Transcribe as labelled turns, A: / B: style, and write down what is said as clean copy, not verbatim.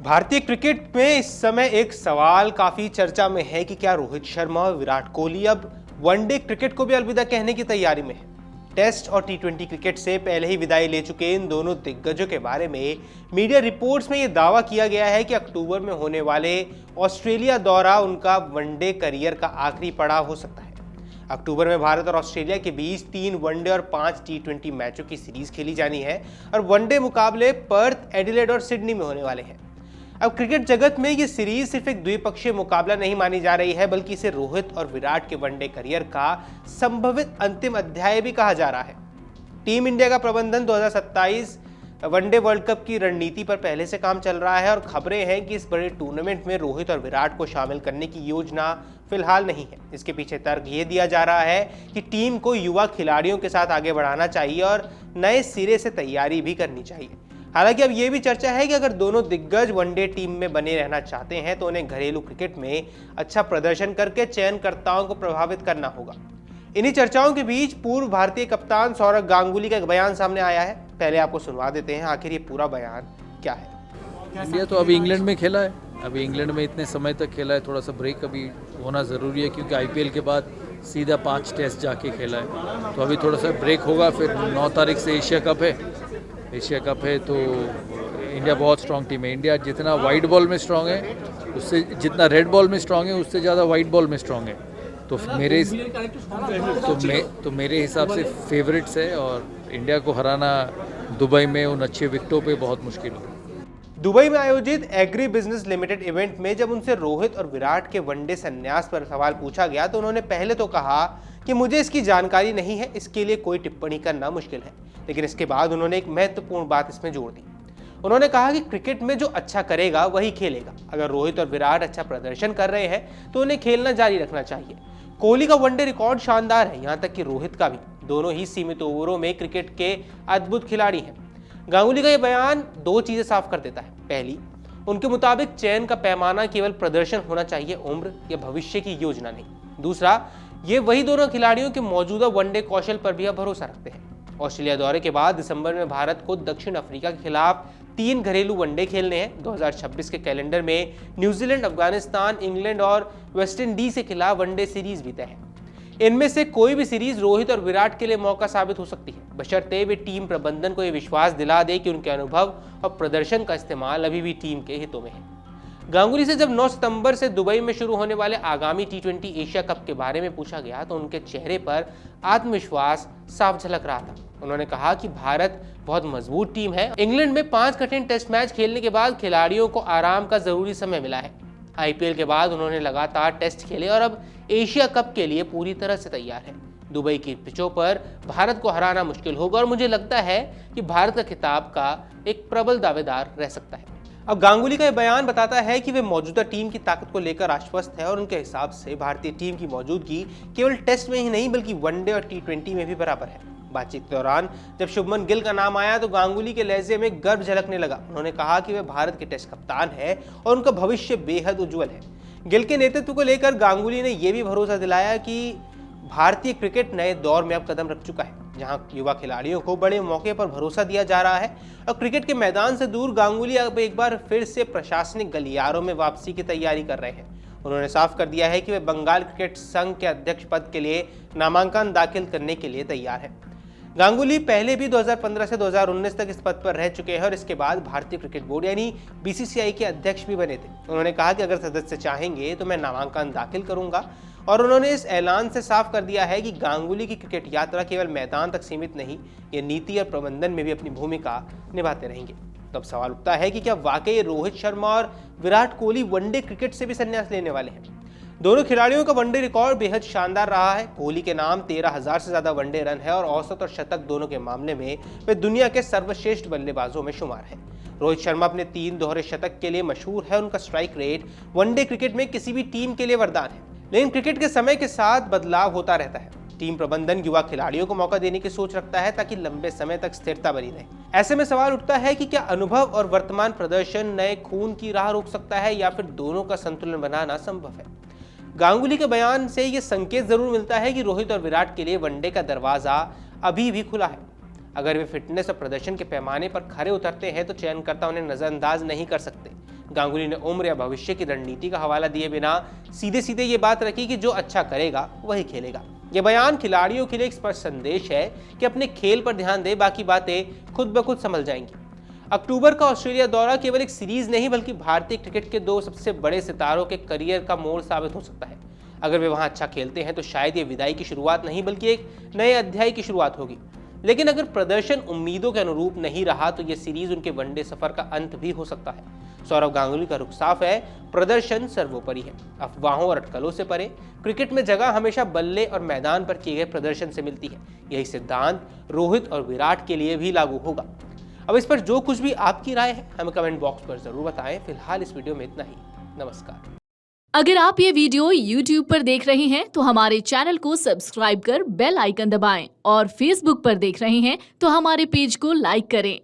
A: भारतीय क्रिकेट में इस समय एक सवाल काफी चर्चा में है कि क्या रोहित शर्मा और विराट कोहली अब वनडे क्रिकेट को भी अलविदा कहने की तैयारी में है। टेस्ट और टी20 क्रिकेट से पहले ही विदाई ले चुके इन दोनों दिग्गजों के बारे में मीडिया रिपोर्ट्स में यह दावा किया गया है कि अक्टूबर में होने वाले ऑस्ट्रेलिया दौरा उनका वनडे करियर का आखिरी पड़ाव हो सकता है। अक्टूबर में भारत और ऑस्ट्रेलिया के बीच 3 वनडे और 5 टी20 मैचों की सीरीज खेली जानी है और वनडे मुकाबले पर्थ, एडिलेड और सिडनी में होने वाले हैं। अब क्रिकेट जगत में ये सीरीज सिर्फ एक द्विपक्षीय मुकाबला नहीं मानी जा रही है, बल्कि इसे रोहित और विराट के वनडे करियर का संभवित अंतिम अध्याय भी कहा जा रहा है। टीम इंडिया का प्रबंधन 2027 वनडे वर्ल्ड कप की रणनीति पर पहले से काम चल रहा है और खबरें हैं कि इस बड़े टूर्नामेंट में रोहित और विराट को शामिल करने की योजना फिलहाल नहीं है। इसके पीछे तर्क ये दिया जा रहा है कि टीम को युवा खिलाड़ियों के साथ आगे बढ़ाना चाहिए और नए सिरे से तैयारी भी करनी चाहिए। हालांकि अब यह भी चर्चा है कि अगर दोनों दिग्गज वनडे टीम में बने रहना चाहते हैं तो उन्हें घरेलू क्रिकेट में अच्छा प्रदर्शन करके चयनकर्ताओं को प्रभावित करना होगा। इन्हीं चर्चाओं के बीच पूर्व भारतीय कप्तान सौरव गांगुली का एक बयान सामने आया है। पहले आपको सुनवा देते हैं आखिर ये पूरा बयान क्या है।
B: इंडिया तो अभी इंग्लैंड में खेला है, अभी इंग्लैंड में इतने समय तक खेला है, थोड़ा सा ब्रेक अभी होना ज़रूरी है क्योंकि आईपीएल के बाद सीधा 5 टेस्ट जाके खेला है, तो अभी थोड़ा सा ब्रेक होगा। फिर 9 तारीख से एशिया कप है तो इंडिया बहुत स्ट्रॉन्ग टीम है। इंडिया जितना वाइड बॉल में स्ट्रॉन्ग है उससे, जितना रेड बॉल में स्ट्रॉन्ग है उससे ज़्यादा वाइड बॉल में स्ट्रॉन्ग है। तो मेरे हिसाब से फेवरेट्स है और इंडिया को हराना दुबई में उन अच्छे विकेटों पे बहुत मुश्किल होगा।
A: दुबई में आयोजित एग्री बिजनेस लिमिटेड इवेंट में जब उनसे रोहित और विराट के वनडे संन्यास पर सवाल पूछा गया तो उन्होंने पहले तो कहा कि मुझे इसकी जानकारी नहीं है, इसके लिए कोई टिप्पणी करना मुश्किल है। लेकिन इसके बाद उन्होंने एक महत्वपूर्ण बात इसमें जोड़ दी। उन्होंने कहा कि क्रिकेट में जो अच्छा करेगा वही खेलेगा। अगर रोहित और विराट अच्छा प्रदर्शन कर रहे हैं तो उन्हें खेलना जारी रखना चाहिए। कोहली का वनडे रिकॉर्ड शानदार है, यहाँ तक कि रोहित का भी। दोनों ही सीमित ओवरों में क्रिकेट के अद्भुत खिलाड़ी हैं। गांगुली का यह बयान 2 चीजें साफ कर देता है। पहली, उनके मुताबिक चयन का पैमाना केवल प्रदर्शन होना चाहिए, उम्र या भविष्य की योजना नहीं। दूसरा, ये वही दोनों खिलाड़ियों के मौजूदा वनडे कौशल पर भी अब भरोसा रखते हैं। ऑस्ट्रेलिया दौरे के बाद दिसंबर में भारत को दक्षिण अफ्रीका के खिलाफ 3 घरेलू वनडे खेलने हैं। 2026 के कैलेंडर में न्यूजीलैंड, अफगानिस्तान, इंग्लैंड और वेस्ट इंडीज के खिलाफ वनडे सीरीज भी तय है। इनमें से कोई भी सीरीज रोहित और विराट के लिए मौका साबित हो सकती है, बशर्ते वे टीम प्रबंधन को यह विश्वास दिला दे कि उनके अनुभव और प्रदर्शन का इस्तेमाल अभी भी टीम के हितों में है। गांगुली से जब 9 सितंबर से दुबई में शुरू होने वाले आगामी टी20 एशिया कप के बारे में पूछा गया तो उनके चेहरे पर आत्मविश्वास साफ झलक रहा था। उन्होंने कहा कि भारत बहुत मजबूत टीम है। इंग्लैंड में 5 कठिन टेस्ट मैच खेलने के बाद खिलाड़ियों को आराम का जरूरी समय मिला है। आईपीएल के बाद उन्होंने लगातार टेस्ट खेले और अब एशिया कप के लिए पूरी तरह से तैयार है। दुबई की पिचों पर भारत को हराना मुश्किल होगा और मुझे लगता है कि भारत का खिताब का एक प्रबल दावेदार रह सकता है। अब गांगुली का यह बयान बताता है कि वे मौजूदा टीम की ताकत को लेकर आश्वस्त है और उनके हिसाब से भारतीय टीम की मौजूदगी केवल टेस्ट में ही नहीं बल्कि वनडे और टी20 में भी बराबर है। बातचीत के दौरान जब शुभमन गिल का नाम आया तो गांगुली के लहजे में गर्व झलकने लगा। उन्होंने कहा कि वे भारत के टेस्ट कप्तान हैं और उनका भविष्य बेहद उज्जवल है। गिल के नेतृत्व को लेकर गांगुली ने यह भी भरोसा दिलाया कि भारतीय क्रिकेट नए दौर में अब कदम रख चुका है, जहां युवा खिलाड़ियों को बड़े मौके पर भरोसा दिया जा रहा है। और क्रिकेट के मैदान से दूर गांगुली अब एक बार फिर से प्रशासनिक गलियारों में वापसी की तैयारी कर रहे हैं। उन्होंने साफ कर दिया है कि वे बंगाल क्रिकेट संघ के अध्यक्ष पद के लिए नामांकन दाखिल करने के लिए तैयार है। गांगुली पहले भी 2015 से 2019 तक इस पद पर रह चुके हैं और इसके बाद भारतीय क्रिकेट बोर्ड यानी बीसीसीआई के अध्यक्ष भी बने थे। उन्होंने कहा कि अगर सदस्य चाहेंगे तो मैं नामांकन दाखिल करूंगा और उन्होंने इस ऐलान से साफ कर दिया है कि गांगुली की क्रिकेट यात्रा केवल मैदान तक सीमित नहीं, ये नीति और प्रबंधन में भी अपनी भूमिका निभाते रहेंगे। तब सवाल उठता है कि क्या वाकई रोहित शर्मा और विराट कोहली वनडे क्रिकेट से भी संन्यास लेने वाले हैं। दोनों खिलाड़ियों का वनडे रिकॉर्ड बेहद शानदार रहा है। कोहली के नाम 13,000 से ज्यादा वनडे रन है और औसत और शतक दोनों के मामले में वे दुनिया के सर्वश्रेष्ठ बल्लेबाजों में शुमार है। रोहित शर्मा अपने 3 दोहरे शतक के लिए मशहूर है। उनका स्ट्राइक रेट वनडे क्रिकेट में किसी भी टीम के लिए वरदान है, लेकिन क्रिकेट के समय के साथ बदलाव होता रहता है। टीम प्रबंधन युवा खिलाड़ियों को मौका देने की सोच रखता है ताकि लंबे समय तक स्थिरता बनी रहे। ऐसे में सवाल उठता है कि क्या अनुभव और वर्तमान प्रदर्शन नए खून की राह रोक सकता है या फिर दोनों का संतुलन बनाना संभव है। गांगुली के बयान से यह संकेत जरूर मिलता है कि रोहित और विराट के लिए वनडे का दरवाजा अभी भी खुला है। अगर वे फिटनेस और प्रदर्शन के पैमाने पर खरे उतरते हैं तो चयनकर्ता उन्हें नजरअंदाज नहीं कर सकते। गांगुली ने उम्र या भविष्य की रणनीति का हवाला दिए बिना सीधे सीधे ये बात रखी कि जो अच्छा करेगा वही खेलेगा। ये बयान खिलाड़ियों के लिए एक स्पष्ट संदेश है कि अपने खेल पर ध्यान दें, बाकी बातें खुद ब खुद संभल जाएंगी। अक्टूबर का ऑस्ट्रेलिया दौरा केवल एक सीरीज नहीं बल्कि भारतीय क्रिकेट के दो सबसे बड़े सितारों के करियर का मोड़ साबित हो सकता है। अगर वे वहां अच्छा खेलते हैं तो शायद ये विदाई की शुरुआत नहीं बल्कि एक नए अध्याय की शुरुआत होगी। लेकिन अगर प्रदर्शन उम्मीदों के अनुरूप नहीं रहा तो यह सीरीज उनके वनडे सफर का अंत भी हो सकता है। सौरव गांगुली का रुख साफ है, प्रदर्शन सर्वोपरि है। अफवाहों और अटकलों से परे क्रिकेट में जगह हमेशा बल्ले और मैदान पर किए गए प्रदर्शन से मिलती है। यही सिद्धांत रोहित और विराट के लिए भी लागू होगा। अब इस पर जो कुछ भी आपकी राय है हमें कमेंट बॉक्स पर जरूर बताएं। फिलहाल इस वीडियो में इतना ही। नमस्कार।
C: अगर आप ये वीडियो YouTube पर देख रहे हैं तो हमारे चैनल को सब्सक्राइब कर बेल आइकन दबाएं और Facebook पर देख रहे हैं तो हमारे पेज को लाइक करें।